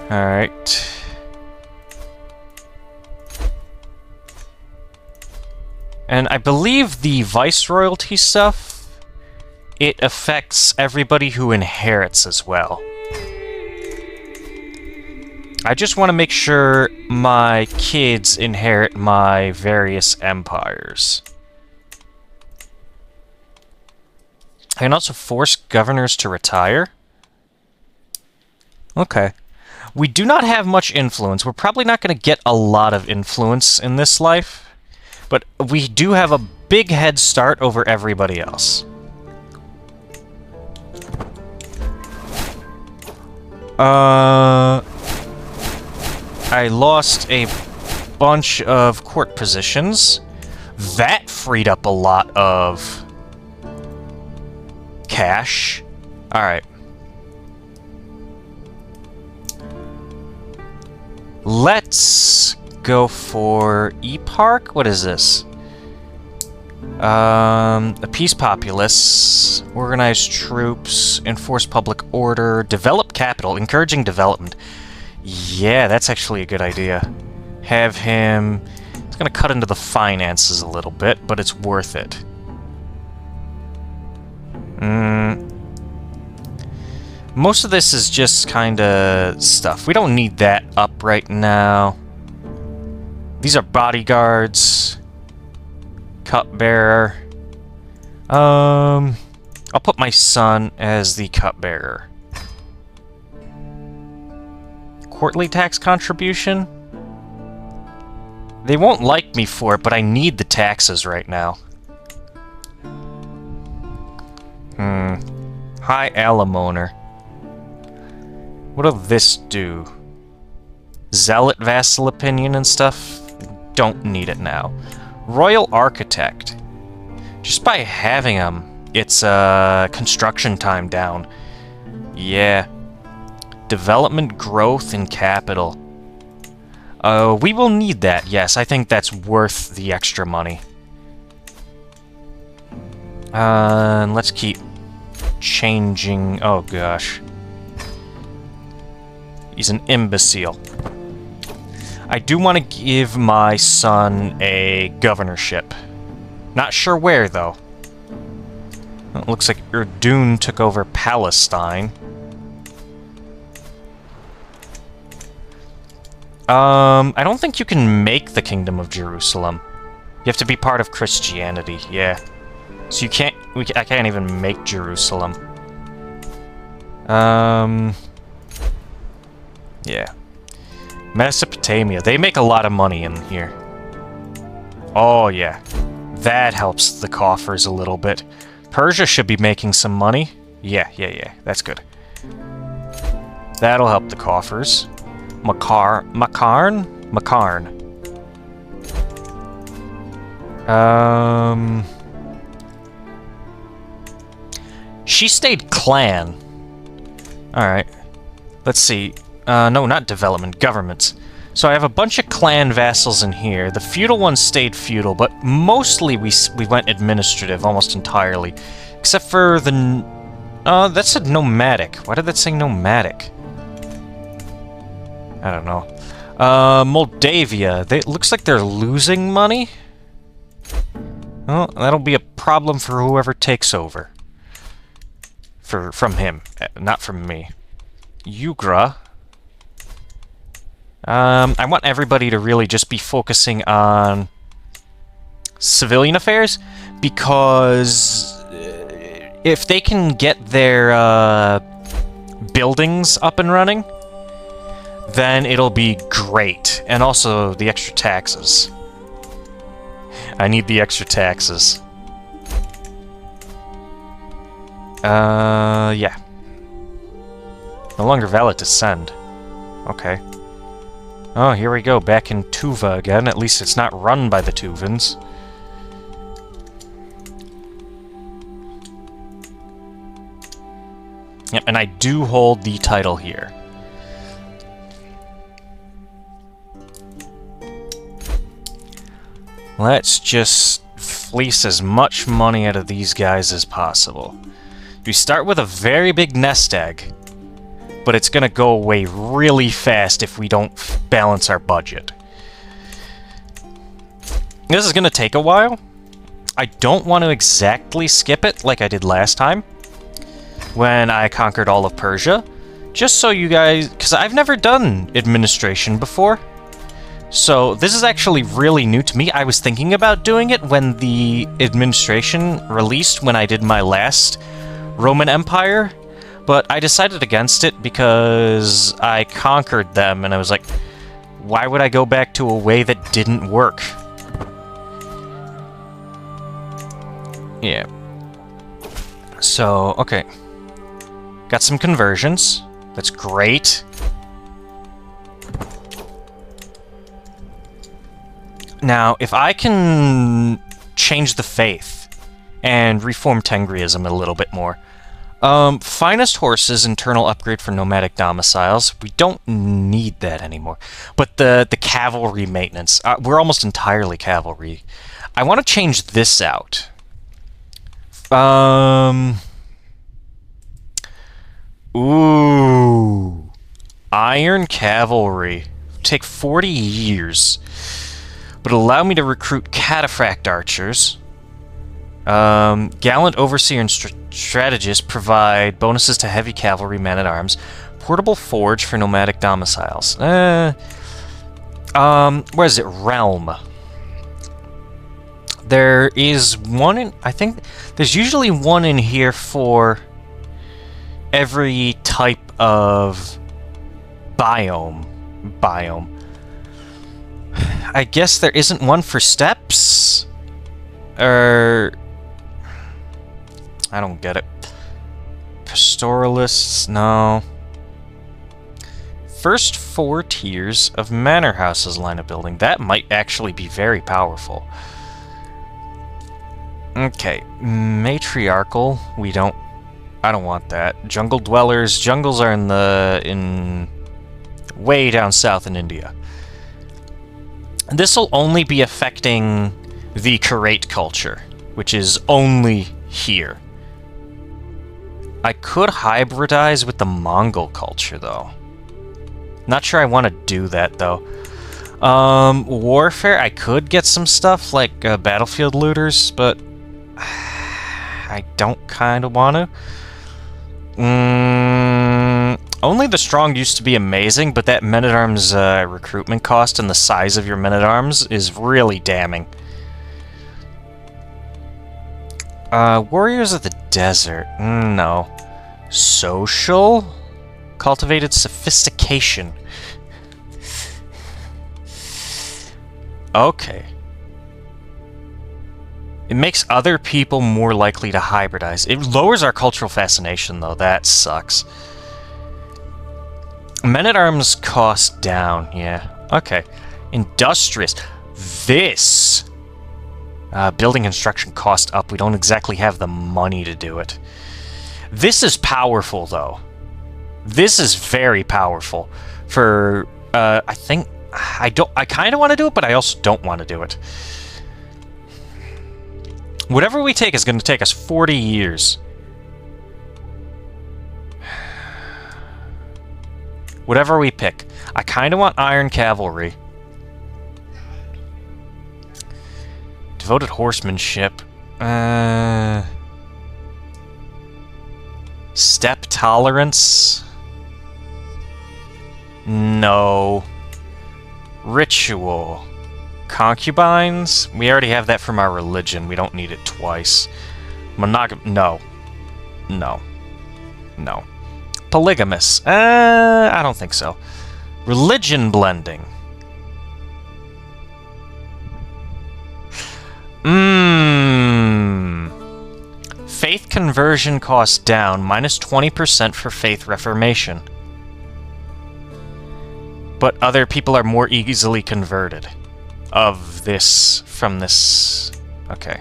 Alright. And I believe the viceroyalty stuff, it affects everybody who inherits as well. I just want to make sure my kids inherit my various empires. I can also force governors to retire. Okay. We do not have much influence. We're probably not going to get a lot of influence in this life. But we do have a big head start over everybody else. I lost a bunch of court positions. That freed up a lot of cash. Alright. Let's go for E-Park. What is this? Appease populace, organize troops, enforce public order, develop capital, encouraging development. Yeah, that's actually a good idea. Have him... It's gonna cut into the finances a little bit, but it's worth it. Most of this is just kinda stuff. We don't need that up right now. These are bodyguards. Cupbearer. I'll put my son as the cupbearer. Quarterly tax contribution? They won't like me for it, but I need the taxes right now. High Alamoner. What'll this do? Zealot vassal opinion and stuff? Don't need it now. Royal Architect. Just by having them, it's construction time down. Yeah. Development, growth, and capital. We will need that, yes. I think that's worth the extra money. And let's keep changing... Oh, gosh. He's an imbecile. I do want to give my son a governorship. Not sure where, though. It looks like Urdun took over Palestine. I don't think you can make the Kingdom of Jerusalem. You have to be part of Christianity, yeah. So you can't... I can't even make Jerusalem. Yeah. Mesopotamia. They make a lot of money in here. Oh, yeah. That helps the coffers a little bit. Persia should be making some money. Yeah. That's good. That'll help the coffers. Makarn? She stayed clan. Alright. Let's see. No, not development. Governments. So I have a bunch of clan vassals in here. The feudal ones stayed feudal, but mostly we went administrative almost entirely. Except for the... that said nomadic. Why did that say nomadic? I don't know. Moldavia. It looks like they're losing money. Well, that'll be a problem for whoever takes over. From him, not from me. Ugra. I want everybody to really just be focusing on civilian affairs, because if they can get their buildings up and running, then it'll be great. And also the extra taxes. I need the extra taxes. Yeah. No longer valid to send. Okay. Oh, here we go, back in Tuva again. At least it's not run by the Tuvans. Yep, and I do hold the title here. Let's just fleece as much money out of these guys as possible. We start with a very big nest egg, but it's gonna go away really fast if we don't balance our budget. This is gonna take a while. I don't want to exactly skip it like I did last time when I conquered all of Persia. Just so you guys... because I've never done administration before. So this is actually really new to me. I was thinking about doing it when the administration released when I did my last Roman Empire, but I decided against it because I conquered them and I was like, why would I go back to a way that didn't work? Yeah. So, okay. Got some conversions. That's great. Now, if I can change the faith and reform Tengriism a little bit more. Finest horses, internal upgrade for nomadic domiciles. We don't need that anymore. But the cavalry maintenance. We're almost entirely cavalry. I want to change this out. Ooh. Iron cavalry. Take 40 years. But allow me to recruit cataphract archers. Gallant overseer and strategist provide bonuses to heavy cavalry men-at-arms. Portable forge for nomadic domiciles. Where is it? Realm. There is one in... I think there's usually one in here for every type of biome. I guess there isn't one for steppes? I don't get it. Pastoralists? No. First 4 tiers of manor houses line of building. That might actually be very powerful. Okay. Matriarchal. I don't want that. Jungle dwellers. Jungles are way down south in India. This will only be affecting the Khaganate culture, which is only here. I could hybridize with the Mongol culture, though. Not sure I want to do that, though. Warfare, I could get some stuff like battlefield looters, but I don't kind of want to. Only the strong used to be amazing, but that men-at-arms recruitment cost and the size of your men-at-arms is really damning. Warriors of the desert. No. Social? Cultivated sophistication. Okay. It makes other people more likely to hybridize. It lowers our cultural fascination, though. That sucks. Men-at-arms cost down, yeah. Okay. Industrious. This! Building construction cost up. We don't exactly have the money to do it. This is powerful, though. This is very powerful. For, I think... I kind of want to do it, but I also don't want to do it. Whatever we take is going to take us 40 years. Whatever we pick. I kind of want iron cavalry. Devoted horsemanship. Steppe tolerance. No. Ritual. Concubines? We already have that from our religion. We don't need it twice. Monogamy? No. No. No. Polygamous? I don't think so. Religion blending. Faith conversion costs down, minus 20% for faith reformation. But other people are more easily converted. From this... Okay.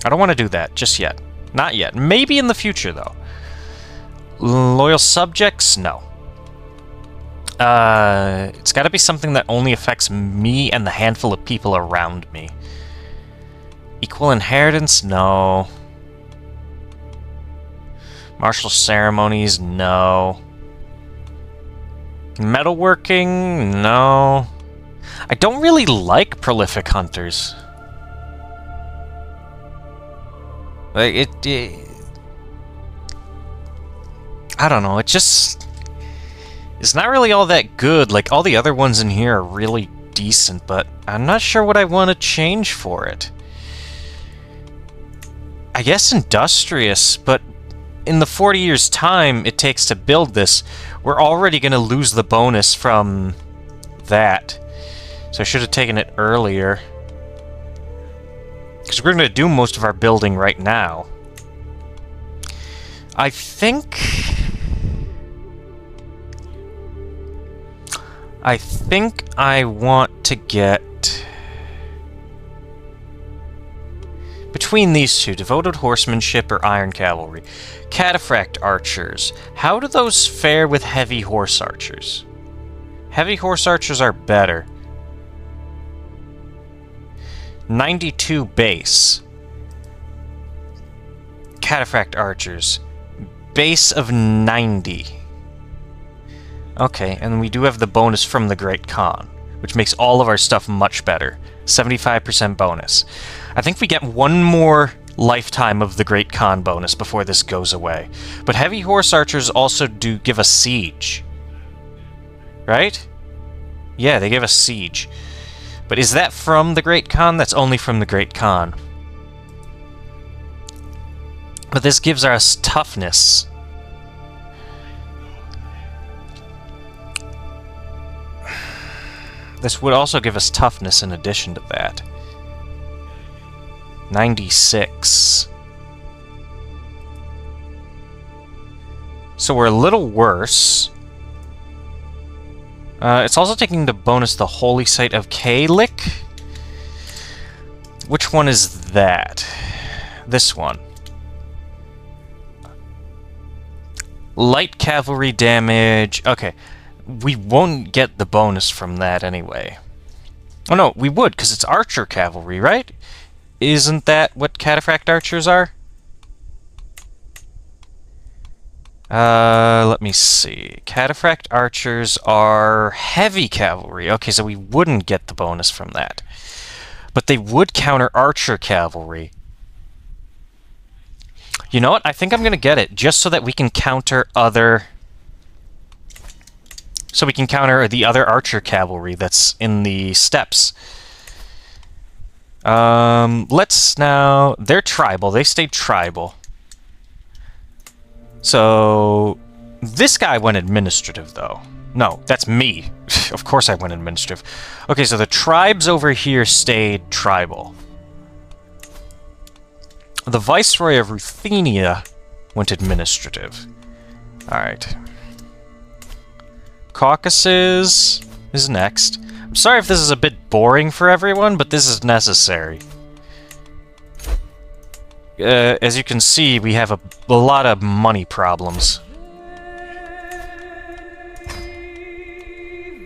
I don't want to do that just yet. Not yet. Maybe in the future, though. Loyal subjects? No. It's got to be something that only affects me and the handful of people around me. Equal inheritance? No. Martial ceremonies? No. Metalworking? No. I don't really like prolific hunters. Like, I don't know, it just... It's not really all that good. Like, all the other ones in here are really decent, but I'm not sure what I want to change for it. I guess industrious, but in the 40 years' time it takes to build this, we're already going to lose the bonus from that. So I should have taken it earlier. Because we're going to do most of our building right now. I think I want to get... Between these two, devoted horsemanship or iron cavalry. Cataphract archers. How do those fare with heavy horse archers? Heavy horse archers are better. 92 base. Cataphract archers. Base of 90. Okay, and we do have the bonus from the Great Khan, which makes all of our stuff much better. 75% bonus. I think we get one more lifetime of the Great Khan bonus before this goes away. But heavy horse archers also do give us siege. Right? Yeah, they give us siege. But is that from the Great Khan? That's only from the Great Khan. But this gives us toughness. This would also give us toughness in addition to that. 96. So we're a little worse. It's also taking the bonus the holy site of Kalik. Which one is that? This one. Light cavalry damage. Okay. We won't get the bonus from that anyway. Oh no, we would, because it's archer cavalry, right? Isn't that what cataphract archers are? Let me see. Cataphract archers are heavy cavalry. Okay, so we wouldn't get the bonus from that. But they would counter archer cavalry. You know what? I think I'm going to get it, just so that we can counter other... So we can counter the other archer cavalry that's in the steppes. Let's now... They're tribal. They stayed tribal. So... This guy went administrative, though. No, that's me. Of course I went administrative. Okay, so the tribes over here stayed tribal. The Viceroy of Ruthenia went administrative. Alright. Caucasus is next. I'm sorry if this is a bit boring for everyone, but this is necessary. As you can see, we have a lot of money problems.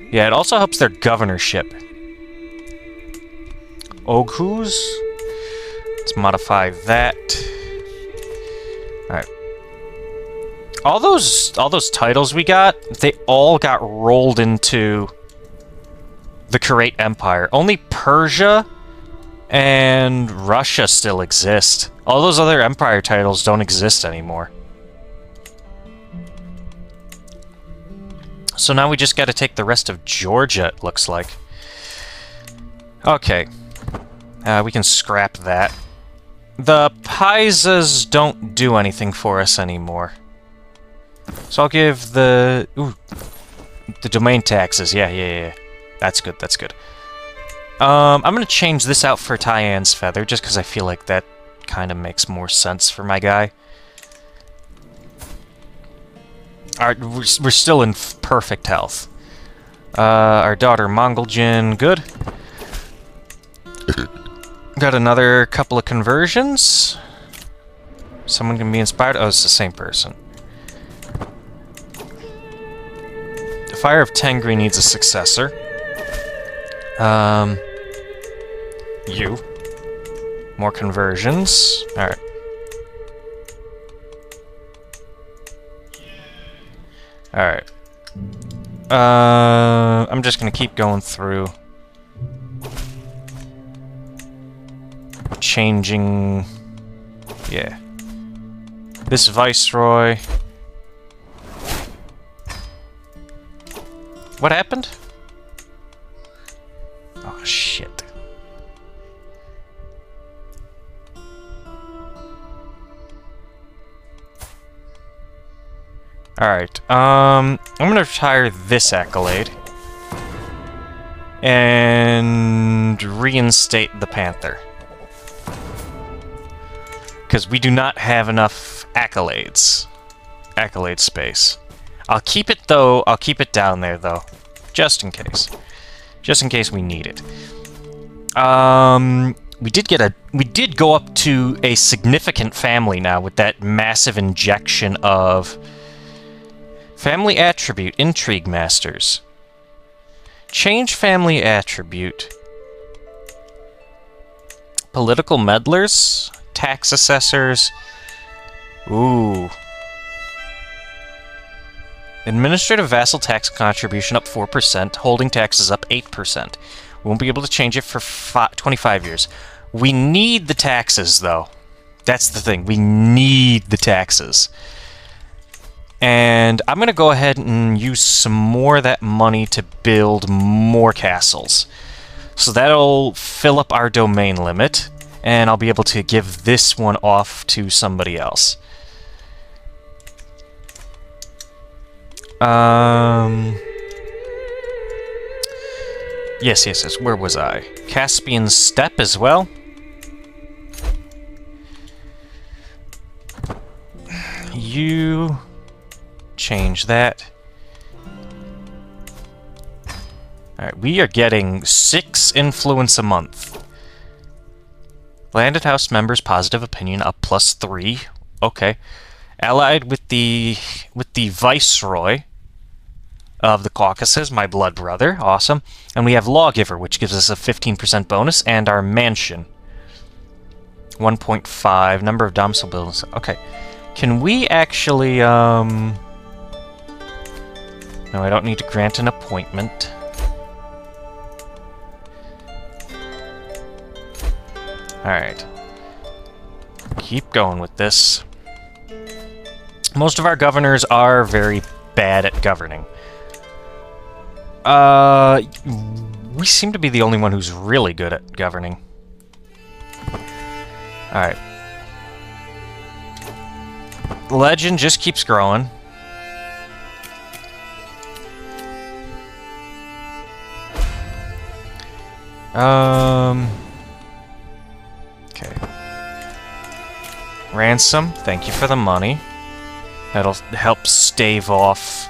Yeah, it also helps their governorship. Oghuz. Let's modify that. Alright. All those titles we got, they all got rolled into the Khaganate Empire. Only Persia and Russia still exist. All those other empire titles don't exist anymore. So now we just gotta take the rest of Georgia, it looks like. Okay. We can scrap that. The Pisas don't do anything for us anymore. So I'll give the... Ooh. The domain taxes. Yeah. That's good, that's good. I'm gonna change this out for Tyan's Feather, just because I feel like that kind of makes more sense for my guy. Alright, we're still in perfect health. Our daughter Mongoljin, good. Got another couple of conversions. Someone can be inspired. Oh, it's the same person. The Fire of Tengri needs a successor. You. More conversions. Alright. Alright. I'm just gonna keep going through. Changing... Yeah. This Viceroy... What happened? Oh, shit. Alright, I'm gonna retire this accolade. And reinstate the Panther. Because we do not have enough accolades. Accolade space. I'll keep it, though. I'll keep it down there, though. Just in case. Just in case we need it. We did go up to a significant family now with that massive injection of... Family attribute, Intrigue Masters. Change family attribute. Political meddlers? Tax assessors. Ooh. Administrative vassal tax contribution up 4%. Holding taxes up 8%. We won't be able to change it for 25 years. We need the taxes, though. That's the thing. We need the taxes. And I'm going to go ahead and use some more of that money to build more castles. So that'll fill up our domain limit. And I'll be able to give this one off to somebody else. Yes. Where was I? Caspian Steppe as well. You... change that. Alright, we are getting 6 influence a month. Landed House members' positive opinion up +3. Okay. Allied with the Viceroy of the Caucasus, my blood brother. Awesome. And we have Lawgiver, which gives us a 15% bonus, and our mansion. 1.5. Number of domicile buildings. Okay. Can we actually, No, I don't need to grant an appointment. Alright. Keep going with this. Most of our governors are very bad at governing. We seem to be the only one who's really good at governing. Alright. The legend just keeps growing. Okay. Ransom, thank you for the money. That'll help stave off...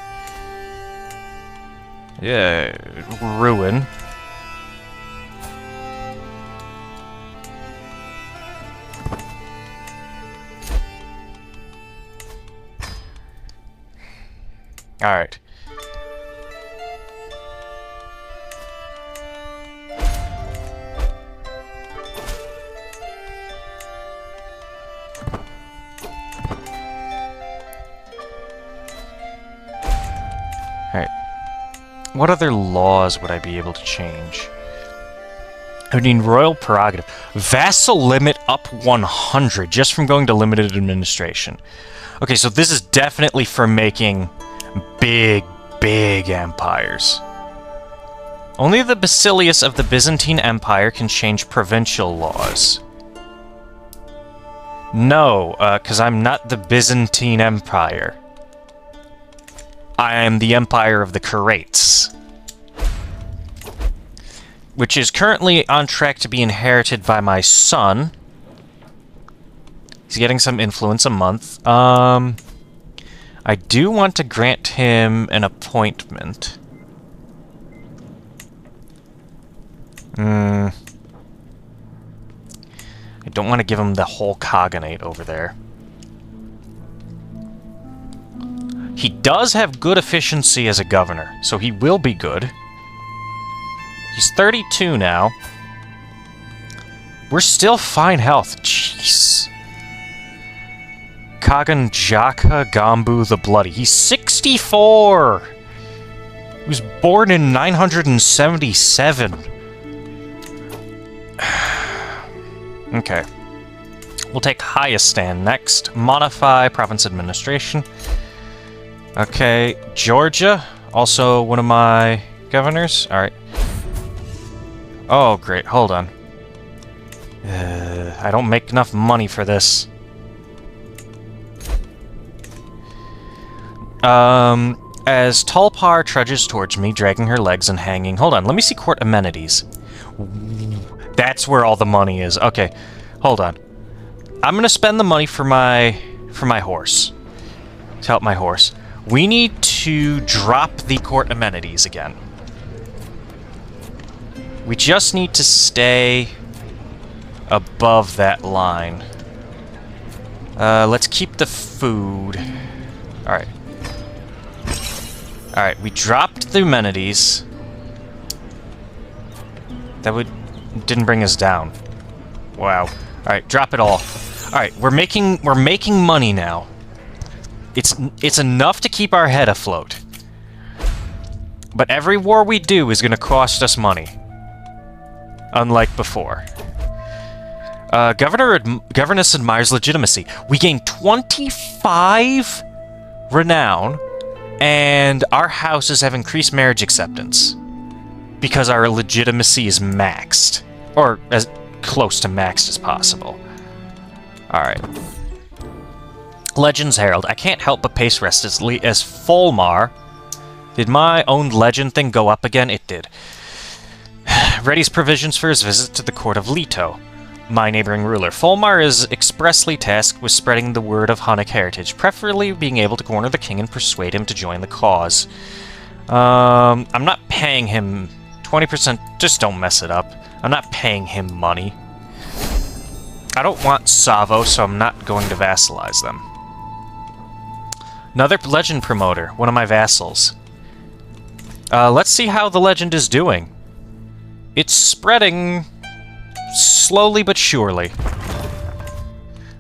yeah, ruin. Alright. Alright. What other laws would I be able to change? I mean, royal prerogative. Vassal limit up 100 just from going to limited administration. Okay, so this is definitely for making big empires. Only the Basilius of the Byzantine Empire can change provincial laws. No, because I'm not the Byzantine Empire. I am the Empire of the Karates. Which is currently on track to be inherited by my son. He's getting some influence a month. I do want to grant him an appointment. I don't want to give him the whole Khaganate over there. He does have good efficiency as a governor, so he will be good. He's 32 now. We're still fine health. Jeez. Khaganate Gambu the Bloody. He's 64! He was born in 977. Okay. We'll take Hayastan next. Modify province administration. Okay, Georgia, also one of my governors. Alright. Oh, great. Hold on. I don't make enough money for this. As Tulpar trudges towards me, dragging her legs and hanging... Hold on, let me see court amenities. That's where all the money is. Okay, hold on. I'm gonna spend the money for my horse. To help my horse. We need to drop the court amenities again. We just need to stay above that line. Let's keep the food. Alright. Alright, we dropped the amenities. That didn't bring us down. Wow. Alright, drop it all. Alright, we're making money now. It's enough to keep our head afloat. But every war we do is gonna cost us money. Unlike before. Governess admires legitimacy. We gain 25 renown, and our houses have increased marriage acceptance. Because our legitimacy is maxed. Or as close to maxed as possible. Alright. Legends Herald. I can't help but pace restlessly as Folmar. Did my own legend thing go up again? It did. Readies provisions for his visit to the court of Leto, my neighboring ruler. Folmar is expressly tasked with spreading the word of Hunnic heritage, preferably being able to corner the king and persuade him to join the cause. I'm not paying him 20%. Just don't mess it up. I'm not paying him money. I don't want Savo, so I'm not going to vassalize them. Another legend promoter, one of my vassals. Let's see how the legend is doing. It's spreading slowly but surely.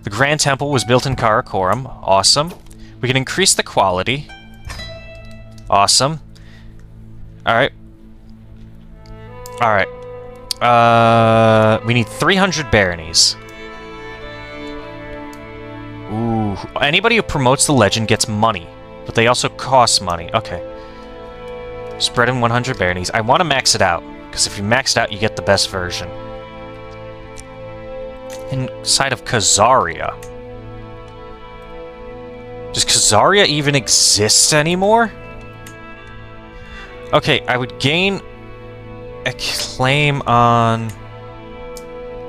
The Grand Temple was built in Karakoram. Awesome. We can increase the quality. Awesome. Alright. Alright. We need 300 baronies. Ooh. Anybody who promotes the legend gets money. But they also cost money. Okay. Spread in 100 baronies. I want to max it out. Because if you max it out, you get the best version. Inside of Khazaria. Does Khazaria even exist anymore? Okay, I would gain a claim on...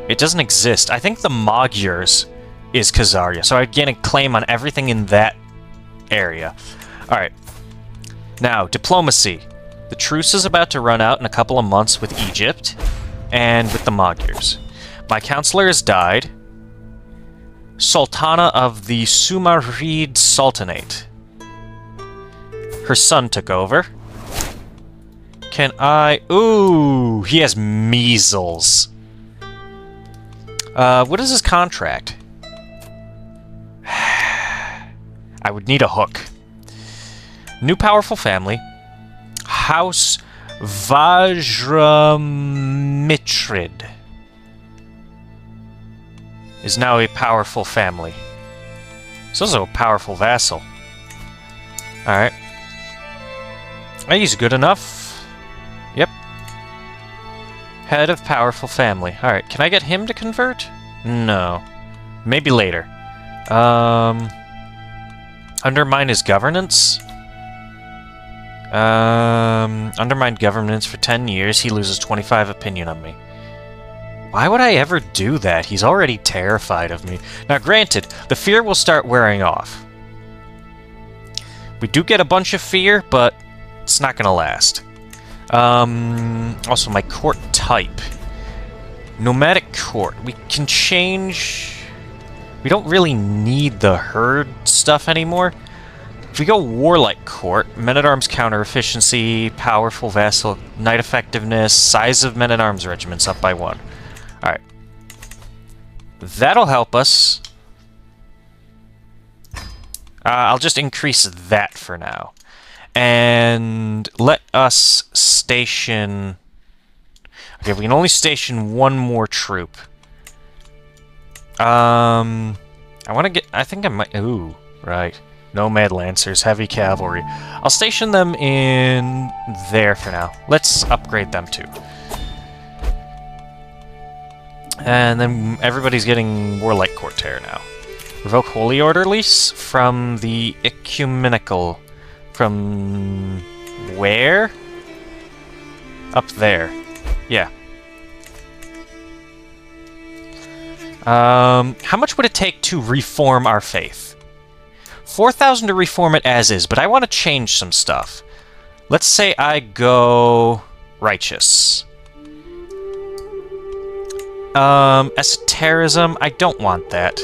It doesn't exist. I think the Magyars is Khazaria, so I'd gain a claim on everything in that area. Alright. Now, diplomacy. The truce is about to run out in a couple of months with Egypt and with the Magyars. My counselor has died. Sultana of the Sumarid Sultanate. Her son took over. Can I... Ooh, he has measles. What is his contract? I would need a hook. New powerful family. House Vajramitrid is now a powerful family. It's also a powerful vassal. Alright. He's good enough. Yep. Head of powerful family. Alright, can I get him to convert? No. Maybe later. Undermine his governance? Undermine governance for 10 years. He loses 25 opinion on me. Why would I ever do that? He's already terrified of me. Now, granted, the fear will start wearing off. We do get a bunch of fear, but it's not gonna last. Also, my court type. Nomadic court. We can change... We don't really need the herd stuff anymore. If we go warlike court, men-at-arms counter efficiency, powerful vassal, knight effectiveness, size of men-at-arms regiments up by 1. Alright. That'll help us. I'll just increase that for now. And let us station... Okay, we can only station one more troop. I want to get... I think I might... Ooh, right. Nomad Lancers, heavy cavalry. I'll station them in there for now. Let's upgrade them too. And then everybody's getting Warlike Courtier now. Revoke Holy Order lease from the Ecumenical. From where? Up there. Yeah. How much would it take to reform our faith? 4,000 to reform it as is, but I want to change some stuff. Let's say I go righteous. Esotericism, I don't want that.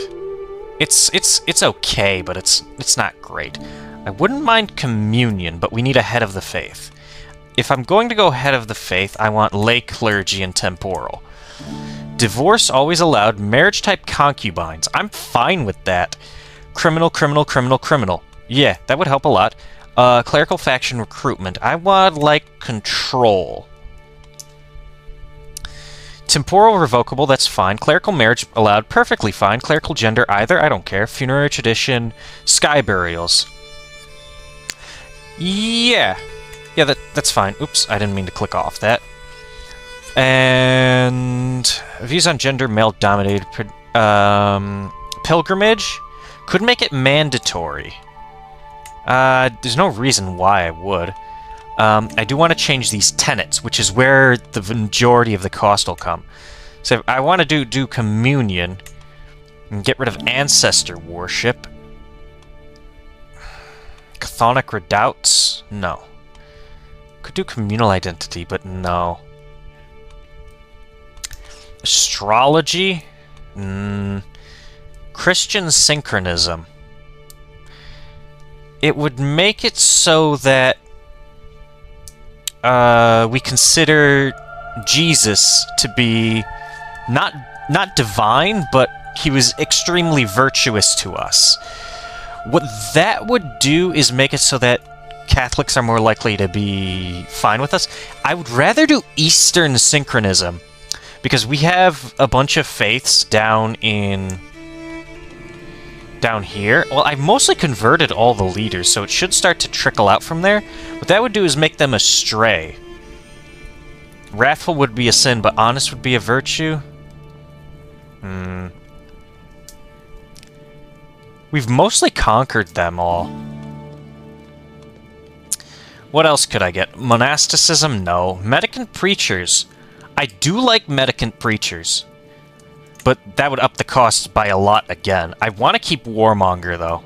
It's okay, but it's not great. I wouldn't mind communion, but we need a head of the faith. If I'm going to go head of the faith, I want lay clergy and temporal. Divorce always allowed, marriage type concubines. I'm fine with that. Criminal, criminal, criminal, criminal. Yeah, that would help a lot. Clerical faction recruitment. I want, like, control. Temporal revocable, that's fine. Clerical marriage allowed, perfectly fine. Clerical gender, either, I don't care. Funerary tradition, sky burials. Yeah. Yeah, that's fine. Oops, I didn't mean to click off that. And views on gender, male-dominated. Pilgrimage could make it mandatory. There's no reason why I would. I do want to change these tenets, which is where the majority of the cost will come. So I want to do communion and get rid of ancestor worship. Chthonic redoubts? No. Could do communal identity, but no. Astrology? Christian synchronism. It would make it so that we consider Jesus to be not divine, but he was extremely virtuous to us. What that would do is make it so that Catholics are more likely to be fine with us. I would rather do Eastern synchronism, because we have a bunch of faiths down here. Well, I've mostly converted all the leaders, so it should start to trickle out from there. What that would do is make them astray. Wrathful would be a sin, but honest would be a virtue? We've mostly conquered them all. What else could I get? Monasticism? No. Mendicant preachers. I do like mendicant preachers, but that would up the cost by a lot again. I want to keep Warmonger, though.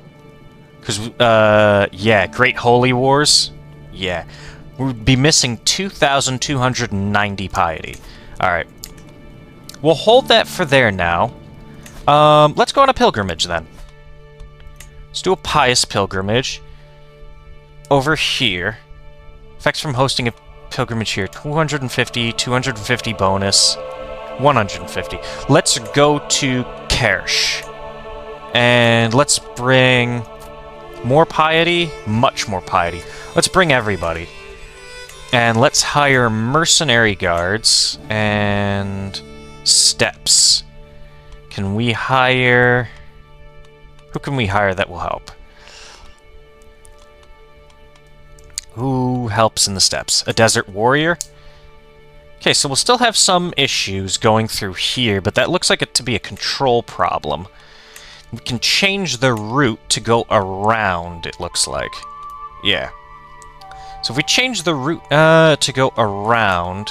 Because, yeah, Great Holy Wars? Yeah. We'd be missing 2,290 piety. Alright. We'll hold that for there now. Let's go on a pilgrimage, then. Let's do a pious pilgrimage. Over here. Effects from hosting a pilgrimage here. 250, 250 bonus. 150. Let's go to Kersh. And let's bring more piety, much more piety. Let's bring everybody. And let's hire mercenary guards and steps. Can we hire... Who can we hire that will help? Who helps in the steppes? A desert warrior? Okay, so we'll still have some issues going through here, but that looks like it to be a control problem. We can change the route to go around, it looks like. Yeah. So if we change the route to go around,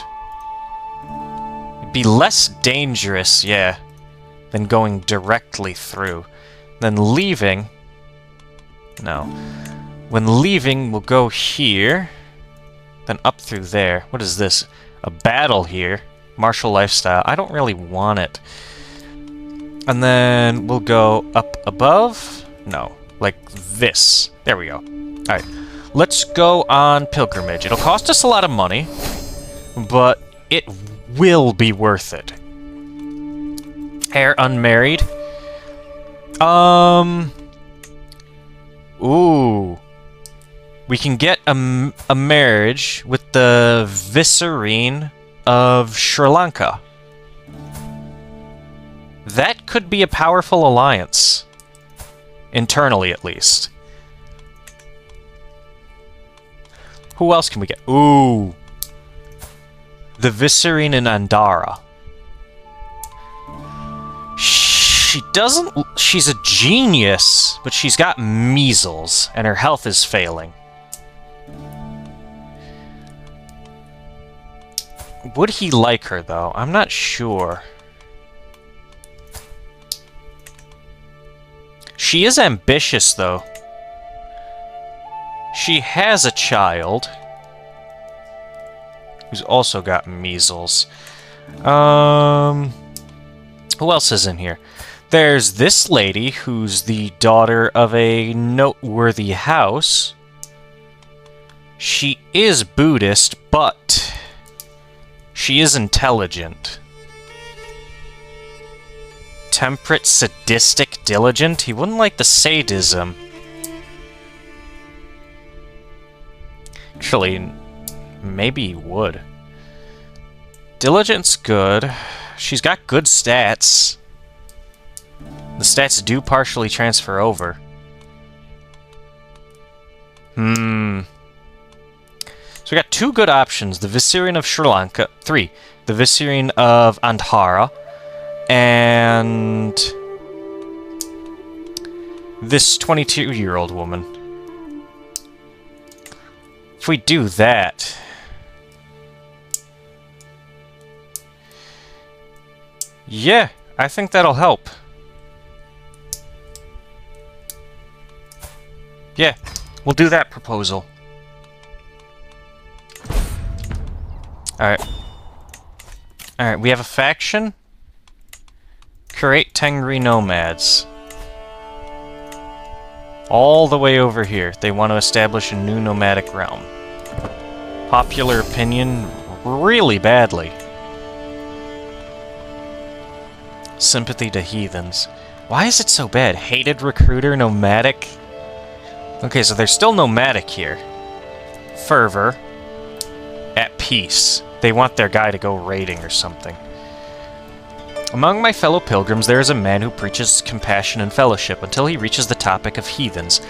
it'd be less dangerous, yeah, than going directly through. Then leaving... No. When leaving, we'll go here, then up through there. What is this? A battle here. Martial lifestyle. I don't really want it. And then we'll go up above. No, like this. There we go. Alright. Let's go on pilgrimage. It'll cost us a lot of money, but it will be worth it. Heir unmarried. Ooh. we can get a marriage with the Vicereine of Sri Lanka. That could be a powerful alliance. Internally, at least. Who else can we get? Ooh. The Vicereine in Andara. She's a genius, but she's got measles, and her health is failing. Would he like her, though? I'm not sure. She is ambitious, though. She has a child who's also got measles. Who else is in here? There's this lady who's the daughter of a noteworthy house. She is Buddhist, but she is intelligent. Temperate, sadistic, diligent? He wouldn't like the sadism. Actually, maybe he would. Diligent's good. She's got good stats. The stats do partially transfer over. So we got two good options. The Vicereine of Sri Lanka. 3. The Vicereine of Andhara. And this 22-year-old woman. If we do that... yeah, I think that'll help. Yeah, we'll do that proposal. Alright. Alright, we have a faction. Create Tengri nomads. All the way over here. They want to establish a new nomadic realm. Popular opinion, really badly. Sympathy to heathens. Why is it so bad? Hated recruiter, nomadic. Okay, so they're still nomadic here. Fervor. At peace. They want their guy to go raiding or something. Among my fellow pilgrims, there is a man who preaches compassion and fellowship until he reaches the topic of heathens.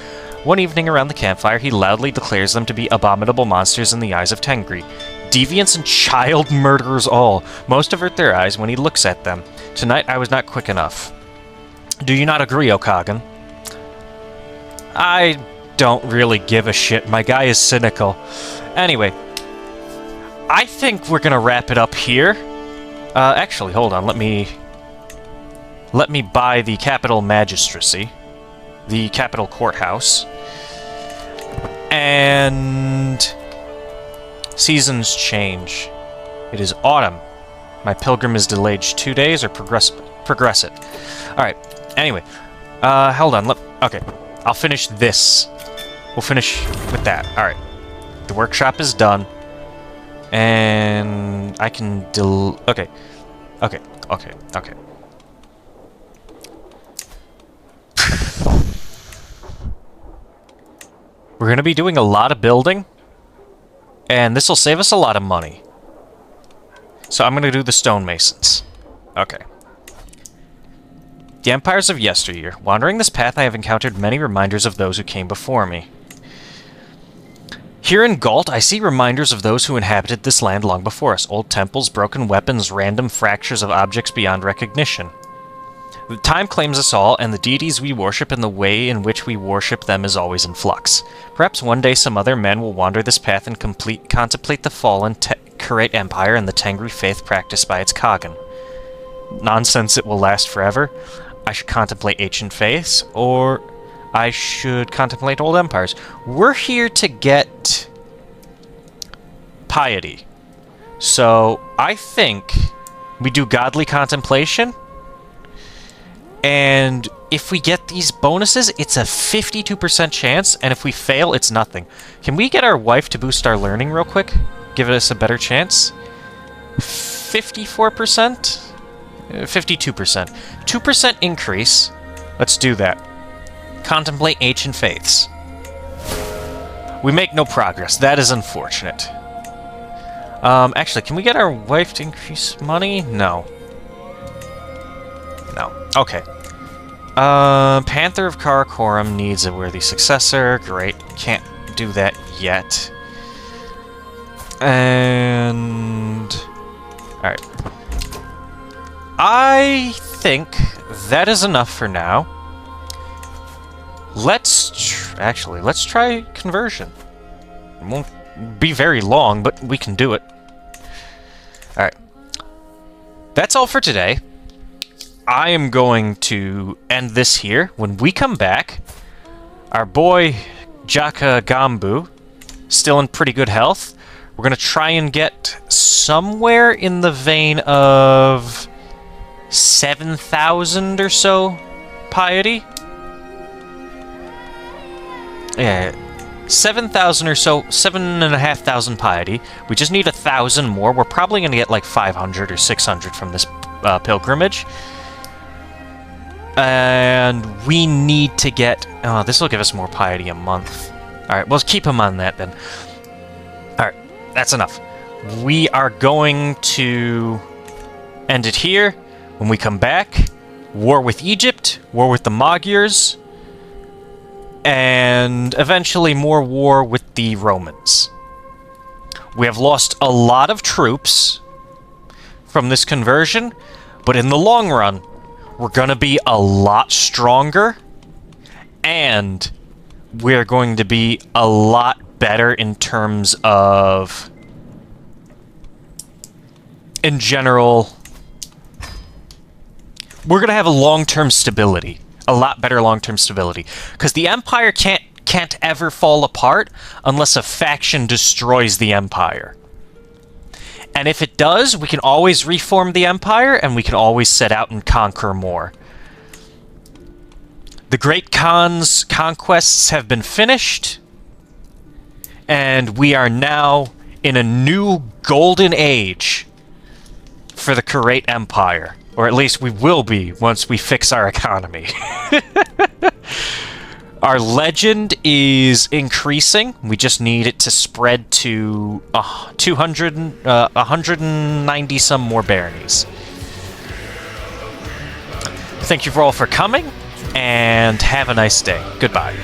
One evening around the campfire, he loudly declares them to be abominable monsters in the eyes of Tengri. Deviants and child murderers all. Most avert their eyes when he looks at them. Tonight, I was not quick enough. Do you not agree, O Khagan? I don't really give a shit. My guy is cynical. Anyway, I think we're gonna wrap it up here. Actually, hold on. Let me buy the capital magistracy, the capital courthouse, and seasons change. It is autumn. My pilgrim is delayed 2 days, or progress it. All right. Anyway, hold on. Okay, I'll finish this. We'll finish with that. All right. The workshop is done. And I can okay. We're going to be doing a lot of building, and this will save us a lot of money. So I'm going to do the stonemasons. Okay. The empires of yesteryear. Wandering this path, I have encountered many reminders of those who came before me. Here in Galt, I see reminders of those who inhabited this land long before us. Old temples, broken weapons, random fractures of objects beyond recognition. The time claims us all, and the deities we worship and the way in which we worship them is always in flux. Perhaps one day some other men will wander this path and contemplate the fallen Khaganate Empire and the Tengri faith practiced by its Khagan. Nonsense, it will last forever. I should contemplate ancient faiths, or I should contemplate old empires. We're here to get piety. So I think we do godly contemplation, and if we get these bonuses, it's a 52% chance, and if we fail, it's nothing. Can we get our wife to boost our learning real quick? Give us a better chance? 54%? 52%. 2% increase. Let's do that. Contemplate ancient faiths. We make no progress. That is unfortunate. Actually, can we get our wife to increase money? No. No. Okay. Panther of Karakoram needs a worthy successor. Great. Can't do that yet. And... Alright. I think that is enough for now. Actually, let's try conversion. It won't be very long, but we can do it. Alright. That's all for today. I am going to end this here. When we come back, our boy Jaka Gambu, still in pretty good health. We're going to try and get somewhere in the vein of 7,000 or so piety. Yeah, 7,000 or so, 7,500 piety. We just need 1,000 more. We're probably going to get like 500 or 600 from this pilgrimage. And we need to get... Oh, this will give us more piety a month. Alright, we'll keep him on that then. Alright, that's enough. We are going to end it here. When we come back, war with Egypt, war with the Magyars, and eventually more war with the Romans. We have lost a lot of troops from this conversion, but in the long run, we're going to be a lot stronger, and we're going to be a lot better in terms of, in general, we're going to have a long-term stability. A lot better long-term stability. Because the Empire can't ever fall apart unless a faction destroys the Empire. And if it does, we can always reform the Empire, and we can always set out and conquer more. The Great Khan's conquests have been finished, and we are now in a new golden age for the Khaganate Empire. Or at least we will be once we fix our economy. Our legend is increasing. We just need it to spread to 190 some more baronies. Thank you all for coming, and have a nice day. Goodbye.